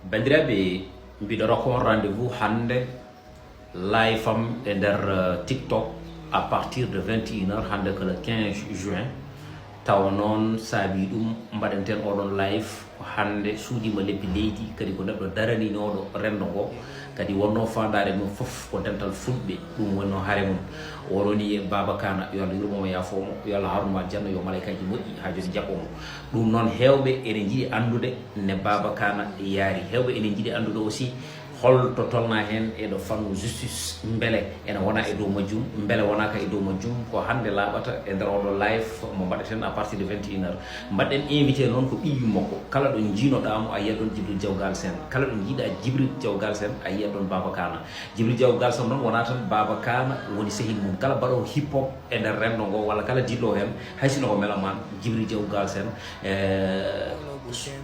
bandiraɓe mbiɗo rokon rendez-vous hande live am e nder tiktok à partir de 21h hande que le 15 juin tawa noon saabi ɗum mbaɗenten oɗon live ko hande suudima lebbi leydi kadi ko neɗɗo daraninoɗo rendo ngo kadi wonno fandare mum foof ko dental fulɓe ɗum wonno haare mum wononi Baba Kana yo Allah yurmomo yafomo yo Allah harnuma janna yo malaikaji moƴƴi ha joni jaɓɓomo ɗum noon hewɓe ene jiiɗi andude ne Baba Kana yaari hewɓe ene jiiɗi andude aussi holto tolna hen eɗo fannu justice beele ene wona e dow majjum beele wonaka e dow majjum ko hande laaɓata e nder oɗo live mo mbaɗeten à partir de 21h mbaɗɗen invité noon ko ɓiyu makko kala ɗo jiinoɗamo a yiyat ɗon Djibril Diaw Galsen kala ɗo jiiɗa Djibril Diaw Galsen a yiyat ɗon Baba Kana Djibril Diaw Galsen noon wona tan Baba Kana woni sehil mum kala mbaɗowo hip hop e nder rendo ngo walla kala dillo hen haysino ko melaman Djibril Diaw Galsen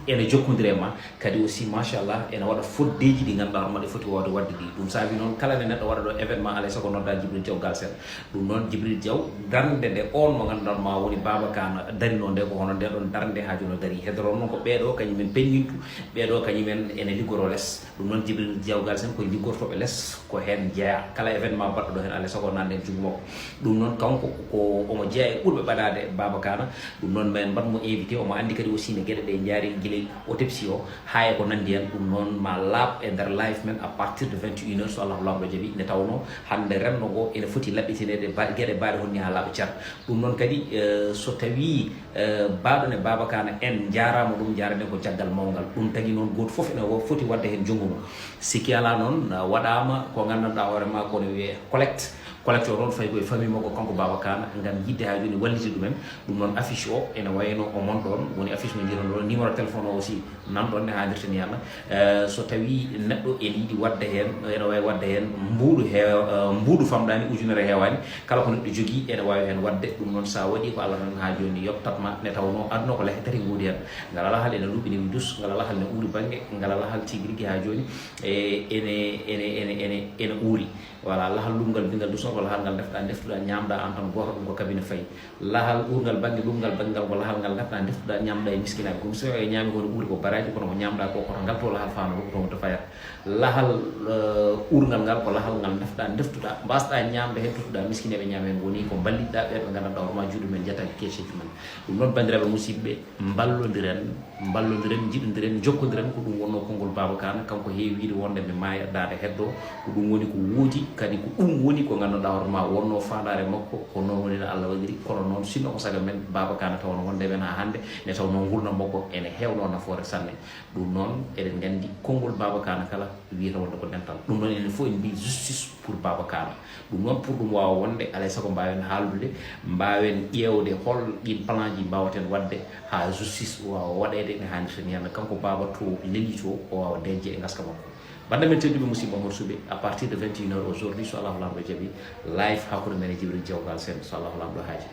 ene jokkodiri e ma kadi aussi machallah ene waɗa foddeji ɗi ganduɗa hono ɗe foti wawde wadde ɗi ɗum saabi noon kala nde neɗɗo waɗa ɗo événement alay saago nodda Djibril Diaw Galsen ɗum noon Djibril Diaw darde nde on mo ganduɗa ma woni Baba Kana darino nde ko hono nde ɗon darde ha joni o dari heddoron noon ko ɓeeɗo kañumen pennintu ɓeeɗo kañumen ene liggoro less ɗum noon Djibril Diaw Galsen koye liggortoɓe less ko hen jeeya kala événement baɗɗo ɗo hen alay saago nande en jugo makko ɗum noon kanko ko omo jeeya e ɓurɓe ɓaɗade Baba Kana ɗum noon min mbatmo invité omo andi kadi aussi ne gueɗe ɗe jaari guiley o tepsi o ha e ko nandi hen ɗum noon ma laaɓ e nder live men à partir de 21h so Allah lamɗo jaaɓi nde tawno hande renno ngo ene foti laɓɓitinede gueɗe mbaɗe honni ha laaɓa car ɗum noon kadi so tawi baɗon e Baba Kana en jarama ɗum jarane ko caggal mawgal ɗum tagui noon goto foof ene foti wadde hen junggo mum sikki ala noon waɗama ko gandanɗa hoorema kono wiye collecte collecte o noon fayi koye famille makko kanko Baba Kana gam yidde ha joni wallide ɗumen ɗum noon affiche o ene wayno o mon ɗon woni affiche mo jiiron ɗon numéro téléphone o aussi nanɗon ne hadirten yalla so tawi neɗɗo ene yiiɗi wadde hen ene wawi wadde hen mbuuɗu famɗani ujunere hewani kala ko neɗɗo jogui ene wawi hen wadde ɗum noon sa waɗi ko Allah tan ha joni yottatma ne tawno aduna ko lehe tati guudi hen ngal alahal ene luɓini dus ngal alahal ne uuri banggue ngal alahal tigui rigui ha joni ene uuri voilà lahal lumgal bingal dus wala hal ngal deftuɗa ñamɗa an tan goto ɗum ko kabine fayi lahal urgal banggue lumgal banggal ko lahal ngal defɗa deftuɗa ñamɗa e miskinaɓe comme so e ñaami kono ɓuuri ko baraji kono ko ñamɗa ko koto ngal to lahal fano ɗum to fayat lahal urgal ngal ko lahal ngal deftuɗa mbasɗa ñamde hen tottuɗa miskineɓe ñaami hen woni ko balliɗa ɓe ɓe gandanɗa horma juuɗe men jettaki keeceji men ɗum noon bandiraɓe musidɓe ballodiren jiɗodiren jokkodiren ko ɗum wonno konngol Baba Kana kanko heewi wiide wonde mi maaya dade heddo ko ɗum woni ko woodi kadi ko ɗum woni ko gandanɗa horema wonno fandare makko ko noon woni no Allah waɗiri kono noon sinno ko saga men Baba Kana tawno wonde men ha hande nde tawno gurdam makko ene hewno nafoore sanne ɗum noon eɗen gandi konngol Baba Kana kala wiyata wonde ko dental ɗum noon enen fof en mbi justice pour Baba Kana ɗum noon pour ɗum wawa wonde alay saago mbawen haaldude mbawen ƴewde hol ɗin plan ji mbawaten wadde ha justice wawa waɗede ne hannirta ni hande kanko Baba to leeli to o wawa dejje e gaska makko banda men tedduɓe musidɓe Omar Soube à partir de 21h aujourd'hui so Allah lamɗo jaaɓi live hakkude men e Djibril Diaw Galsen so Allah lamɗo haaji